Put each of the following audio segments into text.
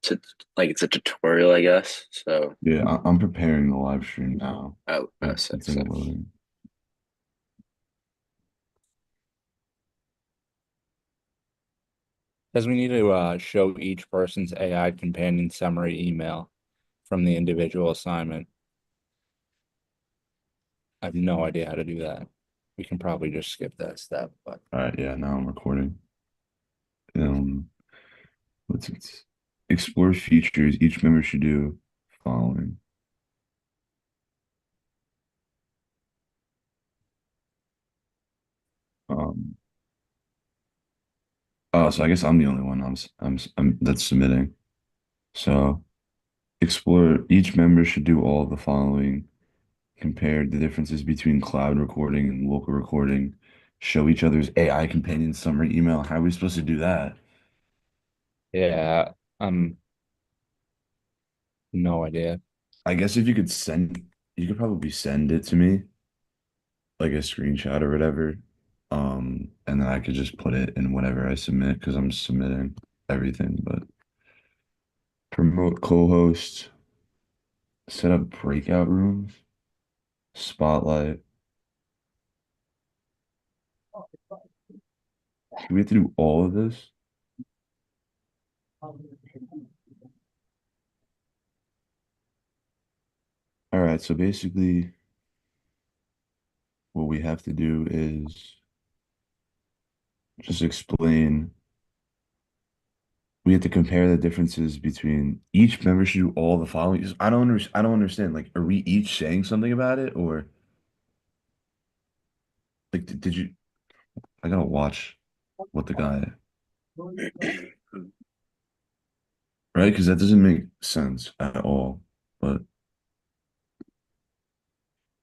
to like it's a tutorial, I guess. So, Yeah, I'm preparing the live stream now. sick, It's in sick. loading. Says we need to show each person's AI companion summary email from the individual assignment. I have no idea how to do that. We can probably just skip that step, but All right, yeah, now I'm recording. Um, let's explore features each member should do following. Um, oh, so I guess I'm the only one I'm that's submitting. So explore each member should do all the following. Compare the differences between cloud recording and local recording. Show each other's AI companion summary email. How are we supposed to do that? yeah, no idea. I guess if you could send, you could probably send it to me, like a screenshot or whatever. And then I could just put it in whatever I submit because I'm submitting everything. But promote co-host, set up breakout rooms, spotlight. Do we have to do all of this? All right, so basically what we have to do is just explain. We have to compare the differences between each member should do all the following. I don't understand. Like, are we each saying something about it, or like, did you? I gotta watch what the guy, right? Because that doesn't make sense at all. But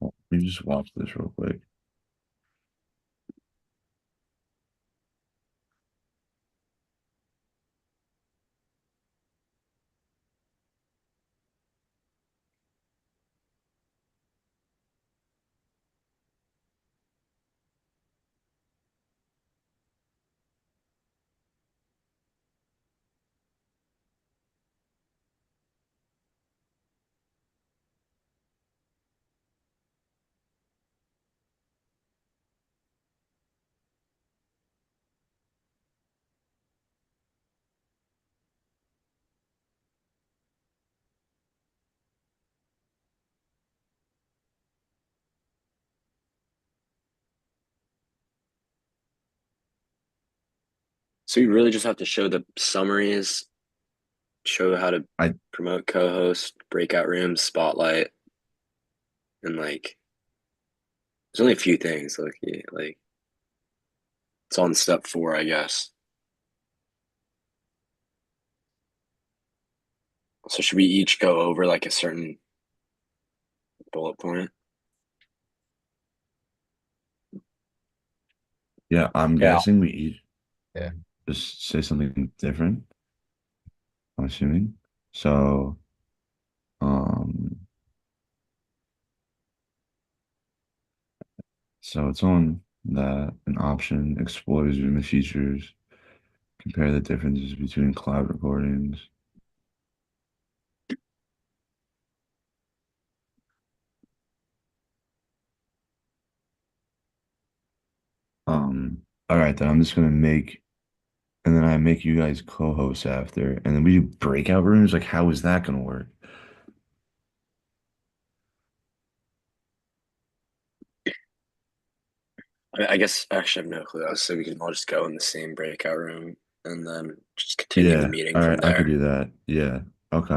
let me just watch this real quick. So you really just have to show the summaries, show how to I promote co-host, breakout rooms, spotlight, and like there's only a few things. Like like it's on step four, I guess. So should we each go over like a certain bullet point? Yeah, I'm Yeah, guessing we each yeah. just say something different. I'm assuming. So, um, so it's on that an option explores Zoom features. Compare the differences between cloud recordings. All right, then I'm just gonna make, and then I make you guys co-hosts after, and then we do breakout rooms. Like, how is that gonna work? I guess actually I have no clue. So we can all just go in the same breakout room and then just continue the Yeah, meeting all from right, I could there. do that. Yeah, okay,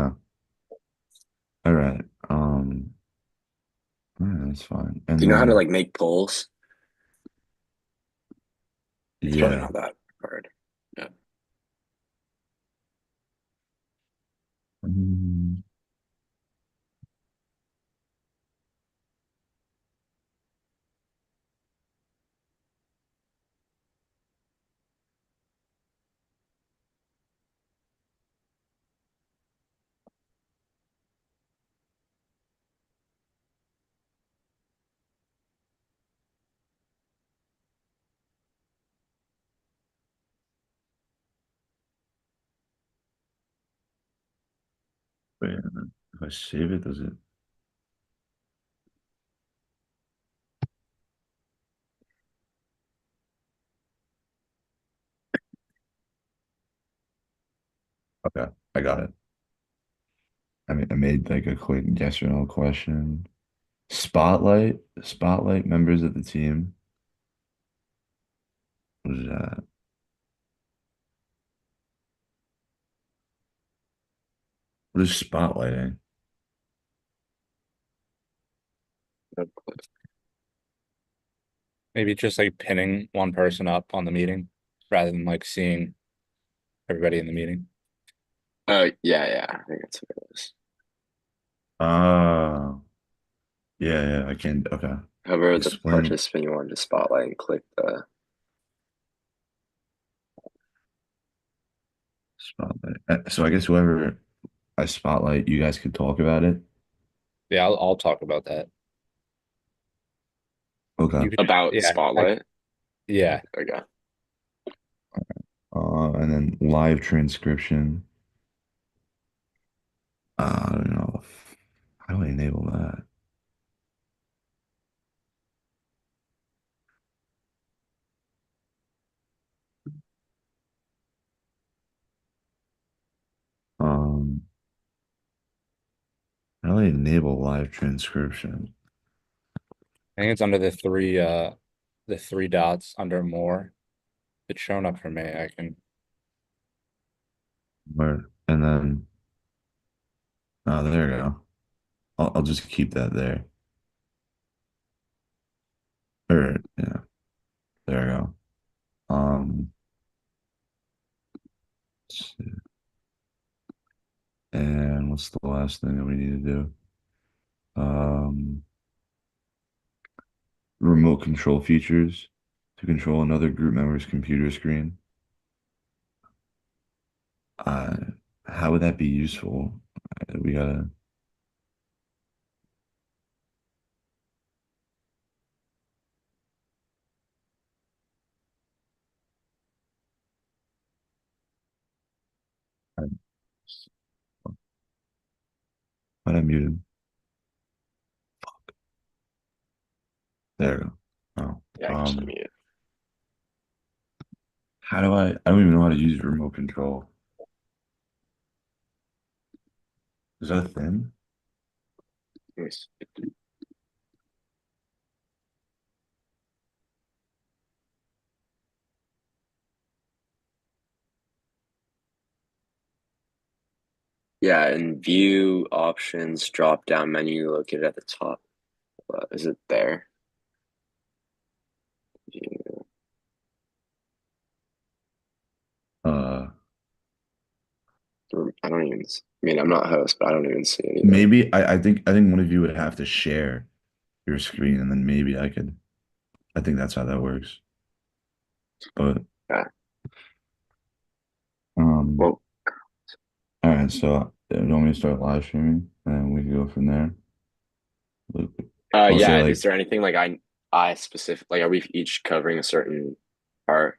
all right. All right, that's fine. Do And you know how to then, like make polls? It's probably yeah, not that hard. Yeah. mm, Wait, if I save it, does it? Okay, I got it. I mean, I made like a quick yes or no question. Spotlight members of the team. What is that? What is spotlighting? Maybe just like pinning one person up on the meeting rather than like seeing everybody in the meeting. Oh yeah, yeah. I think that's what it is. Ah, yeah, I can. Okay, However, the explain participant you wanted to spotlight and click the. spotlight. So I guess whoever I spotlight, you guys could talk about it. Yeah, I'll talk about that. Okay. You could, About yeah, I, spotlight. yeah. Okay. And then live transcription. I don't know. How do I enable that? Um, how do I enable live transcription? I think it's under the three dots under more. It's shown up for me. I can. Where and then oh, there you go. I'll just keep that there. Or yeah, there you go. Let's see. And what's the last thing that we need to do? Um, remote control features to control another group member's computer screen. Uh, how would that be useful? We gotta. I, Why'd I mute him? There we go. Yeah, Oh, I can just mute. how do I don't even know how to use remote control. Is that a thing? Nice. Yeah, and view options drop down menu located at the top. Is it there? View. Uh, I don't even. I mean, I'm not host, but I don't even see anything. maybe I think one of you would have to share your screen, and then maybe I could. I think that's how that works. But Yeah. um, Well, all right. So you want me to start live streaming, and we can go from there. Like, I'll say yeah. Is like there anything like I specific like are we each covering a certain part?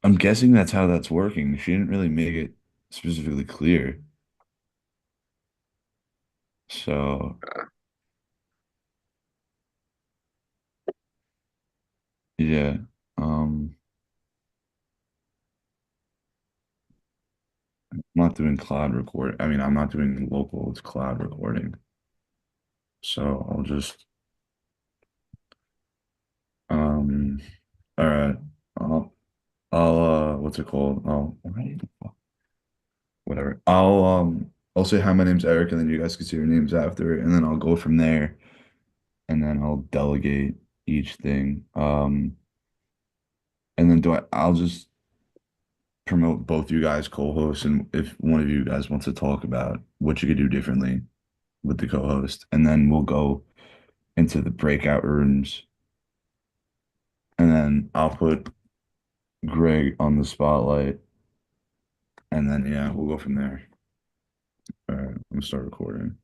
I'm guessing that's how that's working. She didn't really make it specifically clear. So Uh, yeah. Um, I'm not doing cloud record. I mean, I'm not doing local, it's cloud recording. So I'll just um all right. I'll what's it called? Oh, whatever. I'll say hi, my name's Eric, and then you guys can say your names after, and then I'll go from there, and then I'll delegate each thing. And then I'll just promote both you guys co-hosts, and if one of you guys wants to talk about what you could do differently with the co-host, and then we'll go into the breakout rooms, and then I'll put Greg on the spotlight, and then yeah, we'll go from there. All right, I'm gonna start recording.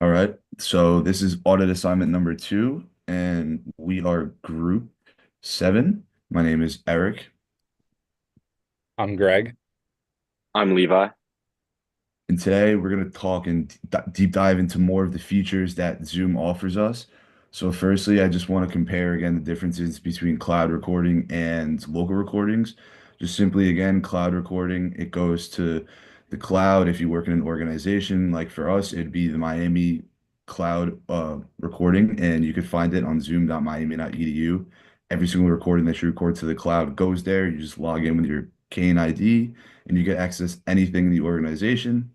All right, so this is audit assignment number 2. and we are group 7. My name is Eric, I'm Greg. I'm Levi. and today we're going to talk and deep dive into more of the features that Zoom offers us. So, firstly, I just want to compare again the differences between cloud recording and local recordings. Just simply, again, cloud recording, it goes to the cloud. If you work in an organization, like for us, it'd be the Miami cloud recording, and you could find it on zoom.miami.edu. Every single recording that you record to the cloud goes there. You just log in with your Kane ID and you get access anything in the organization.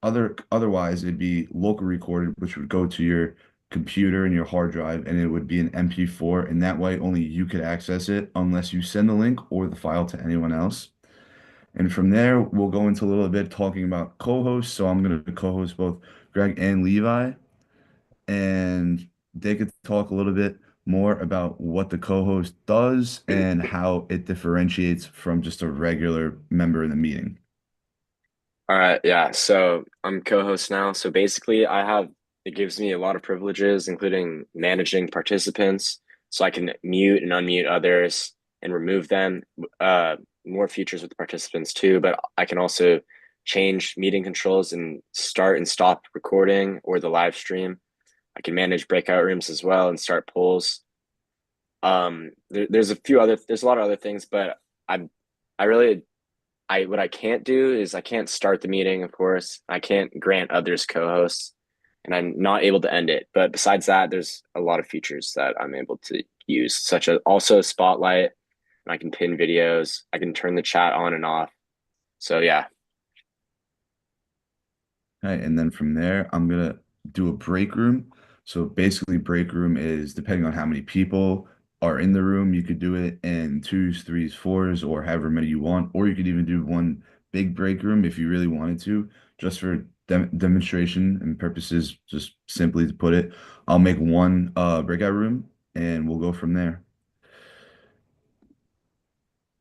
Otherwise, it'd be local recorded, which would go to your computer and your hard drive, and it would be an MP4, and that way only you could access it unless you send the link or the file to anyone else. And from there, we'll go into a little bit talking about co-hosts. So I'm going to co-host both Greg and Levi, and they could talk a little bit more about what the co-host does and how it differentiates from just a regular member in the meeting. All right, yeah. So I'm co-host now. So basically, it gives me a lot of privileges, including managing participants, so I can mute and unmute others and remove them. More features with the participants too, but I can also change meeting controls and start and stop recording or the live stream. I can manage breakout rooms as well and start polls. There's a lot of other things, but I, I really what I can't do is I can't start the meeting, of course. I can't grant others co-hosts, and I'm not able to end it. But besides that, there's a lot of features that I'm able to use, such as also Spotlight, and I can pin videos. I can turn the chat on and off. So yeah. Okay, and then from there, I'm gonna do a break room. So basically, break room is depending on how many people are in the room, you could do it in twos, threes, fours, or however many you want, or you could even do one big break room if you really wanted to, just for demonstration and purposes, just simply to put it. I'll make one breakout room and we'll go from there.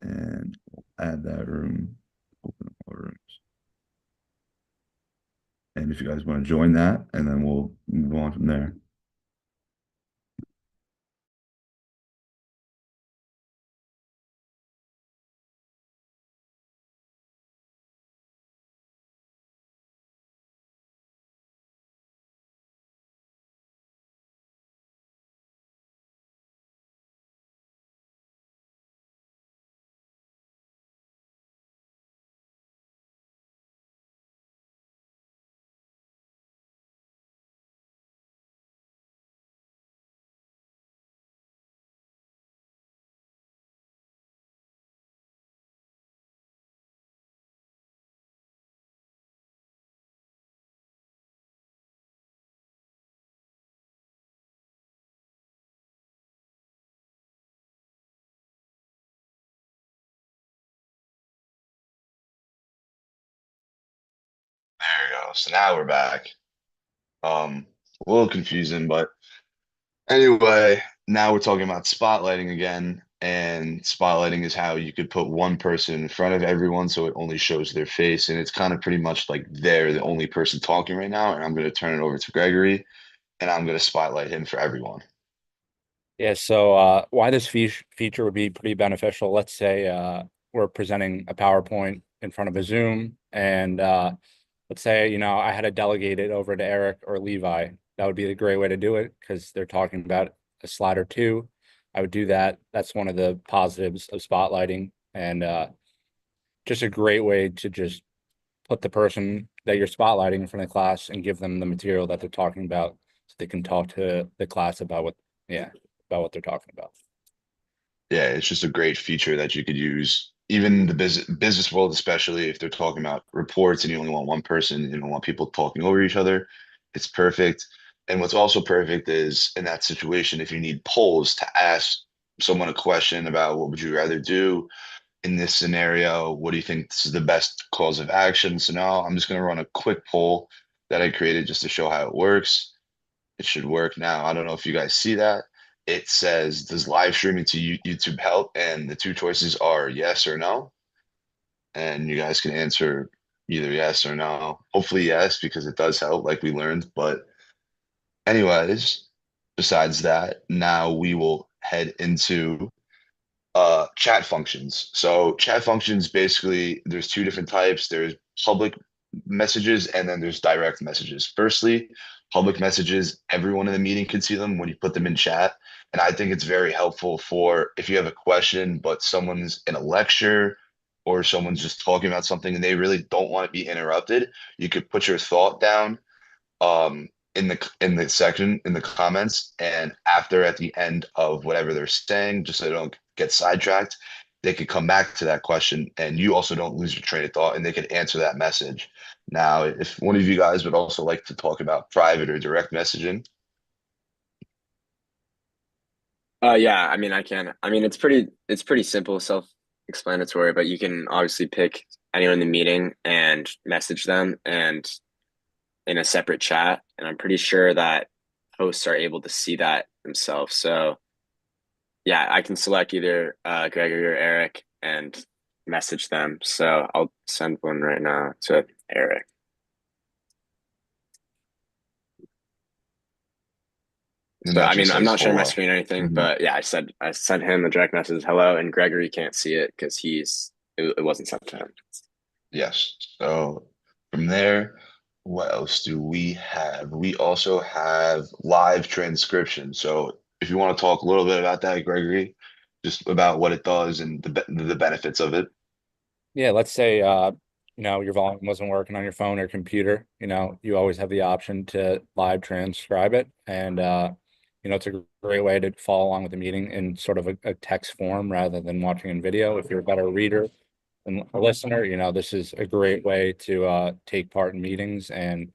And we'll add that room, open up all rooms. And if you guys want to join that, and then we'll move on from there. There we go. So now we're back. A little confusing, but anyway, now we're talking about spotlighting again. And spotlighting is how you could put one person in front of everyone so it only shows their face. And it's kind of pretty much like they're the only person talking right now. And I'm going to turn it over to Gregory and I'm going to spotlight him for everyone. Yeah, so why this feature would be pretty beneficial. Let's say we're presenting a PowerPoint in front of a Zoom, and let's say, I had to delegate it over to Eric or Levi. That would be a great way to do it because they're talking about a slide or two. I would do that. That's one of the positives of spotlighting, and just a great way to just put the person that you're spotlighting in front of the class and give them the material that they're talking about so they can talk to the class about about what they're talking about. Yeah, it's just a great feature that you could use, even in the business world, especially if they're talking about reports and you only want one person, you don't want people talking over each other. It's perfect. And what's also perfect is in that situation, if you need polls to ask someone a question about what would you rather do in this scenario, what do you think this is the best cause of action? So now I'm just going to run a quick poll that I created just to show how it works. It should work now. I don't know if you guys see that. It says, does live streaming to YouTube help? And the two choices are yes or no. And you guys can answer either yes or no. Hopefully yes, because it does help, like we learned. But anyways, besides that, now we will head into chat functions. So chat functions, basically there's two different types. There's public messages and then there's direct messages. Firstly, public messages, everyone in the meeting can see them when you put them in chat. And I think it's very helpful for if you have a question, but someone's in a lecture or someone's just talking about something and they really don't want to be interrupted, you could put your thought down in the section in the comments, and after at the end of whatever they're saying, just so they don't get sidetracked, they could come back to that question and you also don't lose your train of thought and they could answer that message. Now, if one of you guys would also like to talk about private or direct messaging. Yeah, I mean, I can. I mean, it's pretty simple, self-explanatory, but you can obviously pick anyone in the meeting and message them and in a separate chat. And I'm pretty sure that hosts are able to see that themselves. So yeah, I can select either Gregory or Eric and message them. So I'll send one right now to Eric. And So that I mean, just I'm says not sharing my hello. screen or anything, Mhm. but yeah, I sent him a direct message, hello, and Gregory can't see it because it wasn't sent to him. Yes. So from there, what else do we have? We also have live transcription. So if you want to talk a little bit about that, Gregory, just about what it does and the benefits of it. Yeah, let's say your volume wasn't working on your phone or computer, you always have the option to live transcribe it. And it's a great way to follow along with the meeting in sort of a text form rather than watching in video. If you're a better reader than a listener, this is a great way to take part in meetings and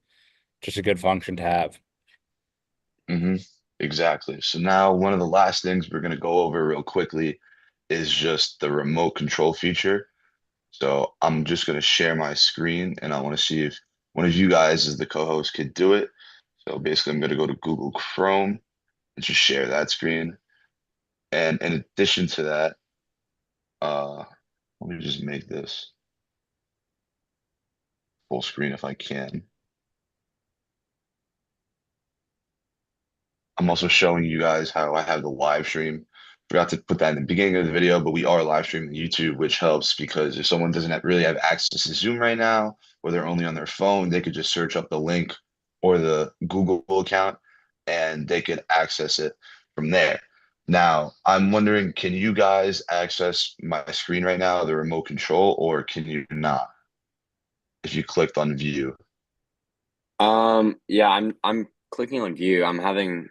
just a good function to have. Hmm. Exactly. So now one of the last things we're going to go over real quickly is just the remote control feature. So I'm just going to share my screen and I want to see if one of you guys as the co-host could do it. So basically I'm going to go to Google Chrome and just share that screen. And in addition to that, uh, let me just make this full screen if I can. I'm also showing you guys how I have the live stream. Forgot to put that in the beginning of the video, but we are live streaming YouTube, which helps because if someone doesn't really have access to Zoom right now, or they're only on their phone, they could just search up the link or the Google account and they could access it from there. Now, I'm wondering, can you guys access my screen right now, the remote control, or can you not if you clicked on view? Yeah, I'm clicking on view. I'm having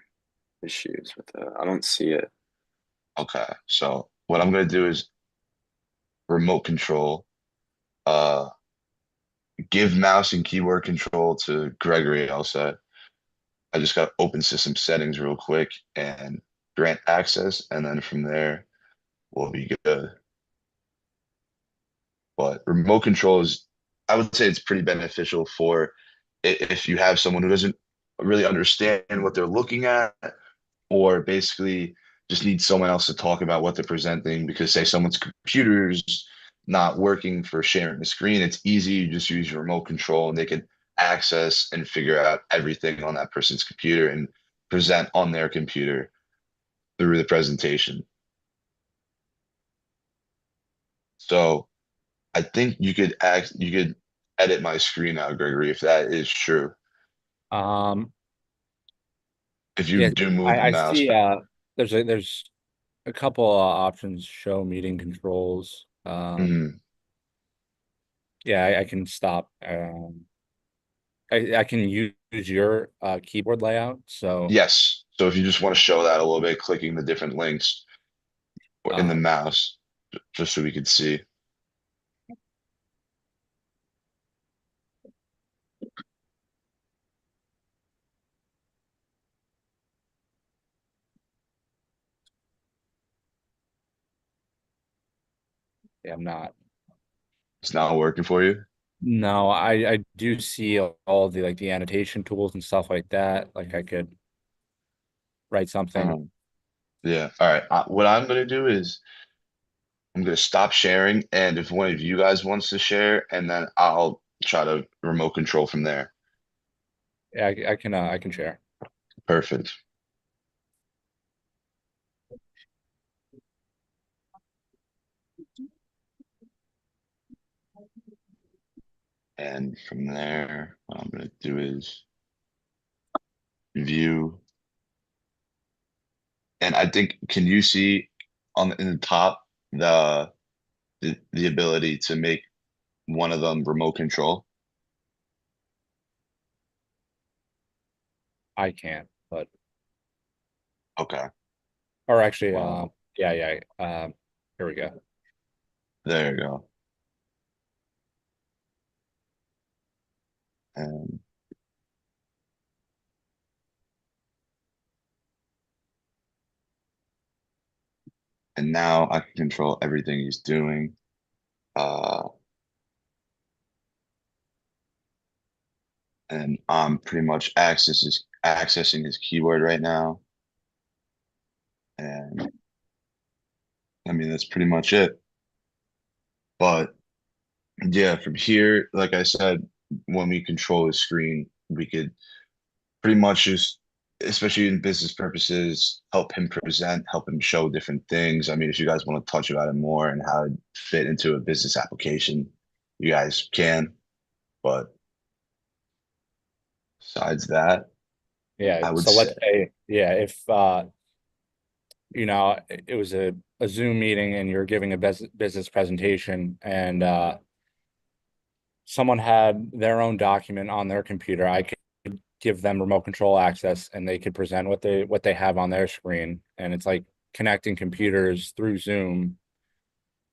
issues with it. I don't see it. Okay, so what I'm going to do is remote control. Uh, give mouse and keyboard control to Gregory, I'll say. I just got to open system settings real quick and grant access, and then from there we'll be good. But remote control is, I would say it's pretty beneficial for if you have someone who doesn't really understand what they're looking at, or basically just need someone else to talk about what they're presenting because say someone's computer's not working for sharing the screen, it's easy. You just use your remote control and they can access and figure out everything on that person's computer and present on their computer through the presentation. So I think you could edit my screen now, Gregory, if that is true. Um, If you yeah, do move the I mouse. see there's a couple options, show meeting controls. Mhm. Yeah, I can stop. I can use your keyboard layout. So Yes. So if you just want to show that a little bit, clicking the different links or in the uh, mouse, just so we could see. yeah, I'm not. It's not working for you. No, I do see all the like the annotation tools and stuff like that. Like I could write something. Um, yeah. All right. What I'm gonna do is I'm gonna stop sharing, and if one of you guys wants to share, and then I'll try to remote control from there. Yeah, I can share. Perfect. And from there, what I'm gonna do is view. And I think, can you see in the top the ability to make one of them remote control? I can't, but Okay, or actually, well, yeah, yeah. Here we go. there you go. And and now I can control everything he's doing. Uh, and I'm pretty much accessing his keyboard right now. And I mean, that's pretty much it. But yeah, from here, like I said, when we control his screen, we could pretty much just, especially in business purposes, help him present, help him show different things. I mean, if you guys want to touch about it more and how it fit into a business application, you guys can. But besides that, Yeah. I would So say, let's say, yeah, if it was a Zoom meeting and you're giving a business presentation and someone had their own document on their computer, I could give them remote control access and they could present what they have on their screen. And it's like connecting computers through Zoom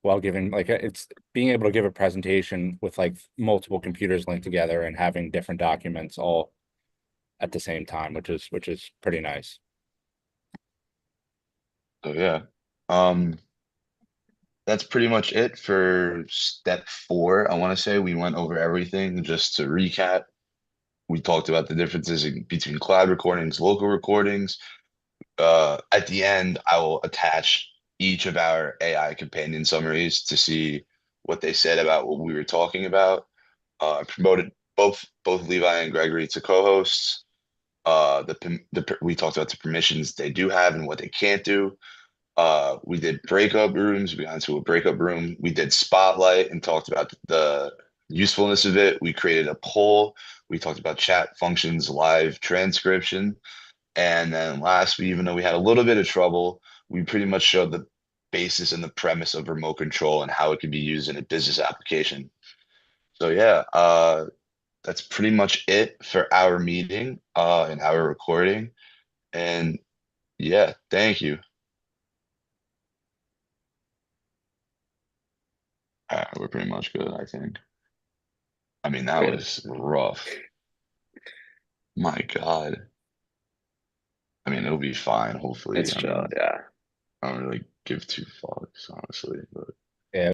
while giving like it's being able to give a presentation with like multiple computers linked together and having different documents all at the same time, which is pretty nice. so yeah. Um, that's pretty much it for step 4. I want to say we went over everything. Just to recap, we talked about the differences between cloud recordings, local recordings. At the end, I will attach each of our AI companion summaries to see what they said about what we were talking about. I promoted both Levi and Gregory to co-hosts. We talked about the permissions they do have and what they can't do. We did breakup rooms. We got into a breakup room. We did spotlight and talked about the usefulness of it. We created a poll. We talked about chat functions, live transcription. And then last, even though we had a little bit of trouble, we pretty much showed the basis and the premise of remote control and how it could be used in a business application. So yeah, that's pretty much it for our meeting and our recording. And yeah, thank you. We're pretty much good, I think. I mean, that Yeah, was rough. My God. I mean, it'll be fine, hopefully. it's I chill. mean, Yeah. I don't really give two fucks, honestly, but